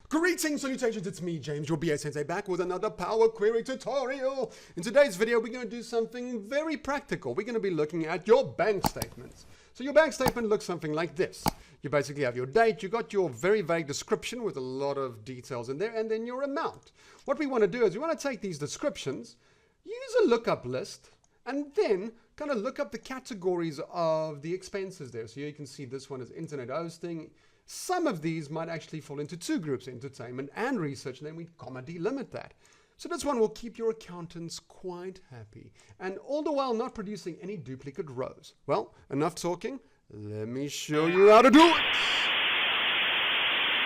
Greetings, salutations, it's me, James, your BA Sensei, back with another Power Query tutorial. In today's video, we're going to do something very practical. We're going to be looking at your bank statements. So your bank statement looks something like this. You basically have your date, you got your very vague description with a lot of details in there, and then your amount. What we want to do is we want to take these descriptions, use a lookup list, and then kind of look up the categories of the expenses there. So here you can see this one is internet hosting. Some of these might actually fall into two groups, entertainment and research, and then we comma delimit that. So this one will keep your accountants quite happy, and all the while not producing any duplicate rows. Well, enough talking, let me show you how to do it.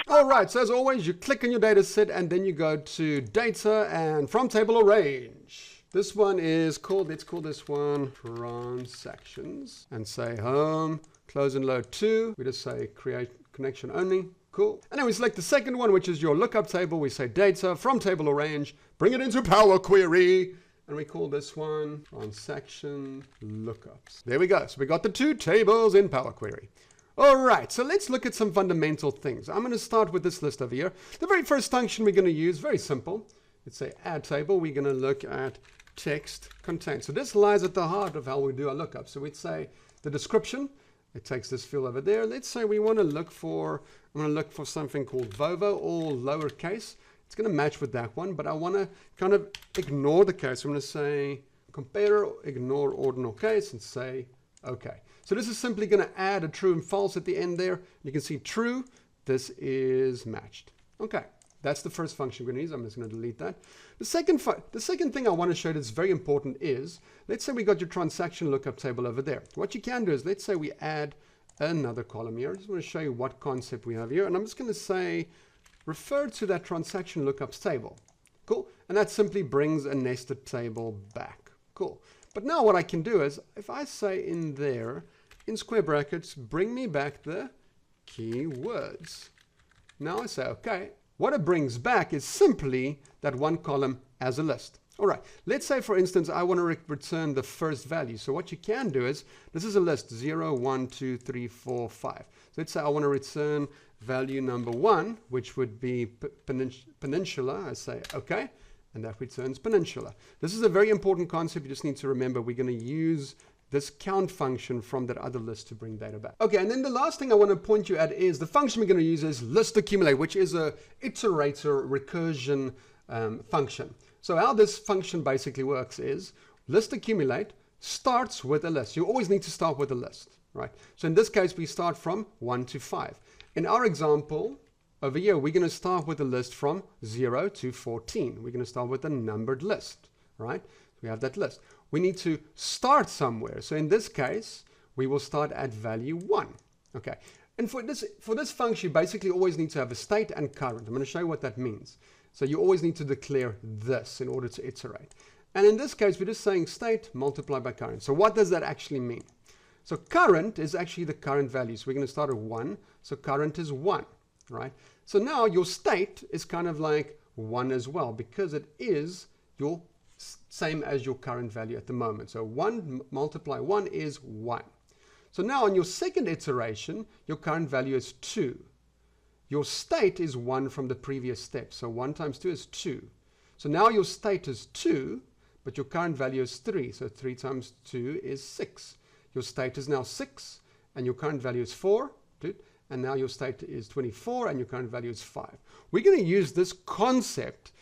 All right, so as always, you click on your data set and then you go to data and from table arrange. This one is called, let's call this one transactions, and say home, close and load to. We just say create connection only. Cool. And then we select the second one, which is your lookup table. We say data from table arrange, bring it into Power Query, and we call this one transaction lookups. There we go. So we got the two tables in Power Query. All right, so let's look at some fundamental things. I'm going to start with this list over here. The very first function we're going to use, very simple. Let's say add table. We're going to look at text contained. So this lies at the heart of how we do our lookup. So we'd say the description. It takes this field over there. Let's say we want to look for, I'm going to look for something called Vovo, all lowercase. It's going to match with that one, but I want to kind of ignore the case. I'm going to say compare, ignore ordinal case, and say okay. So this is simply going to add a true and false at the end there. You can see true, this is matched. Okay, that's the first function we're going to use. I'm just going to delete that. The second thing I want to show that's very important is, let's say we got your transaction lookup table over there. What you can do is, let's say we add another column here. I just want to show you what concept we have here. And I'm just going to say, refer to that transaction lookups table. Cool. And that simply brings a nested table back. Cool. But now what I can do is, if I say in there, in square brackets, bring me back the keywords. Now I say, okay. What it brings back is simply that one column as a list. All right, let's say, for instance, I want to return the first value. So what you can do is, this is a list, 0, 1, 2, 3, 4, 5. So let's say I want to return value number 1, which would be peninsula. I say, okay, and that returns peninsula. This is a very important concept. You just need to remember we're going to use this count function from that other list to bring data back. Okay, and then the last thing I want to point you at is the function we're going to use is list accumulate, which is a iterator recursion function. So how this function basically works is list accumulate starts with a list. You always need to start with a list, right? So in this case, we start from 1 to 5. In our example over here, we're going to start with a list from 0 to 14. We're going to start with a numbered list, right? We have that list. We need to start somewhere. So in this case, we will start at value 1. Okay. And for this function, you basically always need to have a state and current. I'm going to show you what that means. So you always need to declare this in order to iterate. And in this case, we're just saying state multiplied by current. So what does that actually mean? So current is actually the current value. So we're going to start at 1. So current is 1, right? So now your state is kind of like 1 as well, because it is your same as your current value at the moment. So 1 multiply 1 is 1. So now on your second iteration, your current value is 2. Your state is 1 from the previous step. So 1 times 2 is 2. So now your state is 2, but your current value is 3. So 3 times 2 is 6. Your state is now 6, and your current value is 4. And now your state is 24, and your current value is 5. We're going to use this concept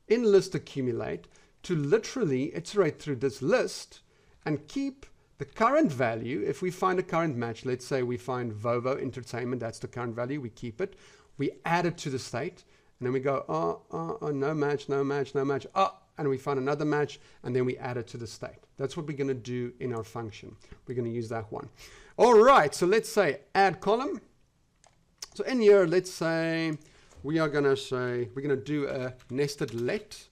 in list accumulate to literally iterate through this list and keep the current value. If we find a current match, let's say we find Vovo Entertainment, that's the current value, we keep it. We add it to the state, and then we go, no match, no match, no match, and we find another match, and then we add it to the state. That's what we're going to do in our function. We're going to use that one. All right, so let's say add column. So in here, let's say we are going to say, we're going to do a nested let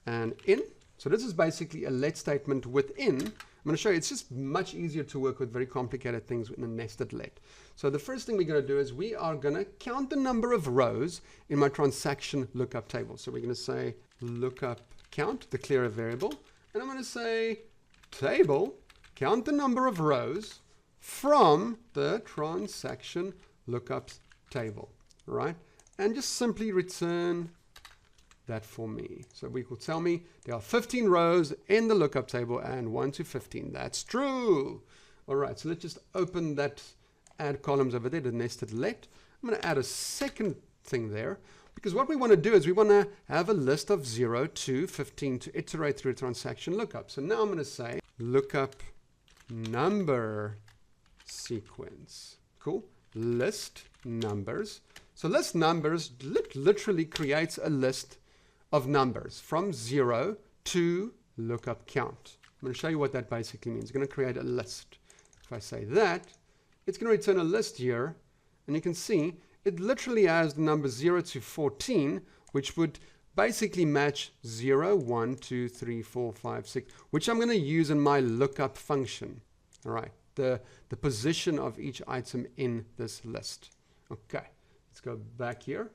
and in. So this is basically a let statement within. I'm going to show you, it's just much easier to work with very complicated things in a nested let. So the first thing we're going to do is we are going to count the number of rows in my transaction lookup table. So we're going to say lookup count, declare a variable, and I'm going to say table, count the number of rows from the transaction lookups table, right? and just simply return that for me. So we will tell me there are 15 rows in the lookup table and 1 to 15. That's true. All right, so let's just open that add columns over there, the nested let. I'm going to add a second thing there, because what we want to do is we want to have a list of 0 to 15 to iterate through a transaction lookup. So now I'm going to say lookup number sequence. Cool. List numbers. So list numbers literally creates a list of numbers from 0 to lookup count. I'm going to show you what that basically means. It's going to create a list. If I say that, it's going to return a list here, and you can see it literally has the number 0 to 14, which would basically match 0, 1, 2, 3, 4, 5, 6, which I'm going to use in my lookup function. All right, the position of each item in this list. Okay, let's go back here.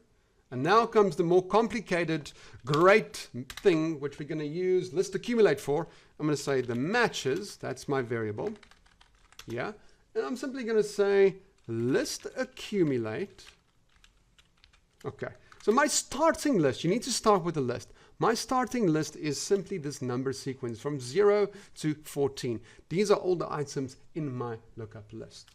And now comes the more complicated, great thing, which we're going to use list accumulate for. I'm going to say the matches, that's my variable. Yeah, and I'm simply going to say list accumulate. Okay, so my starting list, you need to start with a list. My starting list is simply this number sequence from 0 to 14. These are all the items in my lookup list.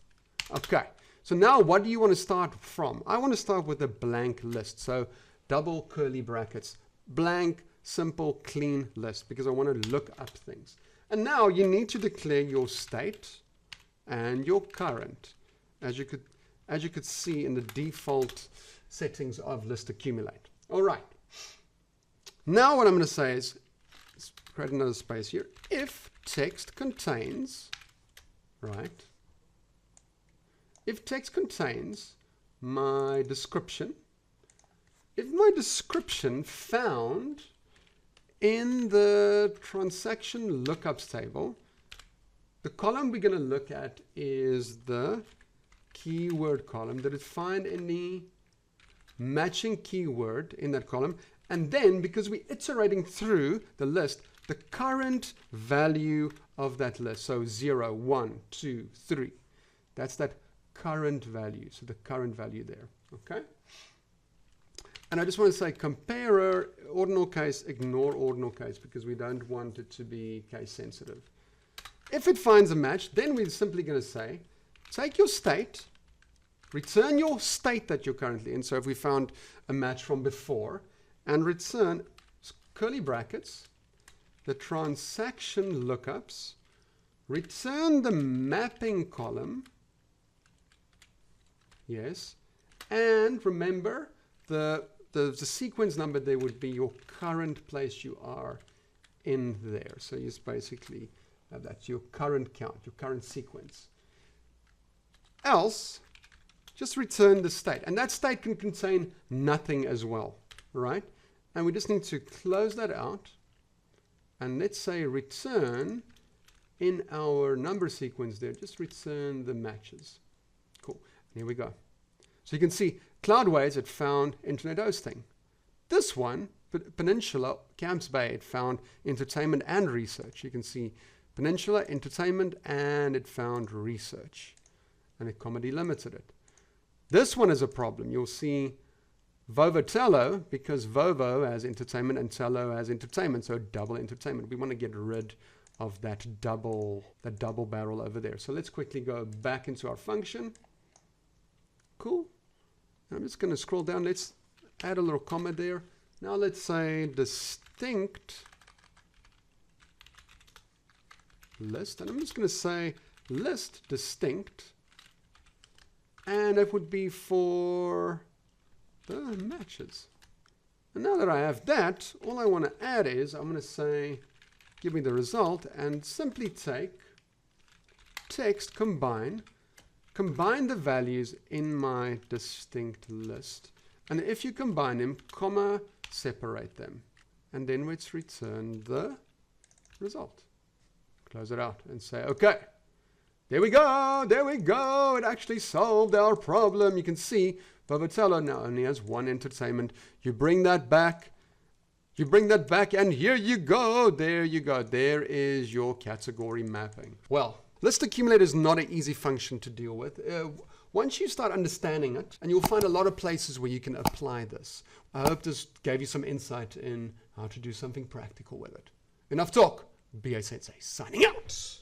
Okay, so now what do you want to start from? I want to start with a blank list. So double curly brackets, blank, simple, clean list, because I want to look up things. And now you need to declare your state and your current, as you could see in the default settings of list accumulate. All right. Now what I'm going to say is, let's create another space here. If text contains, right? If text contains my description, if my description found in the transaction lookups table, the column we're going to look at is the keyword column. Did it find any matching keyword in that column? And then, because we're iterating through the list, the current value of that list. So 0, 1, 2, 3. That's that current value. So the current value there. Okay. And I just want to say comparer, ordinal case, ignore ordinal case, because we don't want it to be case sensitive. If it finds a match, then we're simply going to say, take your state, return your state that you're currently in. So if we found a match from before, and return curly brackets, the transaction lookups, return the mapping column, yes, and remember the sequence number there would be your current place you are in there. So you just basically have that, your current count, your current sequence. Else, just return the state. And that state can contain nothing as well, right? And we just need to close that out. And let's say return in our number sequence there, just return the matches. Cool. And here we go. So you can see Cloudways, it found internet hosting. This one, Peninsula, Camps Bay, it found entertainment and research. You can see Peninsula, entertainment, and it found research. And it comma delimited it. This one is a problem. You'll see Vovo Tello, because Vovo has entertainment and Tello has entertainment, so double entertainment. We want to get rid of that double barrel over there. So let's quickly go back into our function. Cool. I'm just going to scroll down. Let's add a little comma there. Now let's say distinct list, and I'm just going to say list distinct, and it would be for the matches. And now that I have that, all I want to add is I'm going to say give me the result, and simply take text combine the values in my distinct list, and if you combine them, comma, separate them, and then let's return the result. Close it out and say okay. There we go, it actually solved our problem. You can see Vovatello now only has one entertainment. You bring that back, and here you go, there you go. There is your category mapping. Well, list accumulate is not an easy function to deal with. Once you start understanding it, and you'll find a lot of places where you can apply this. I hope this gave you some insight in how to do something practical with it. Enough talk. BA Sensei signing out.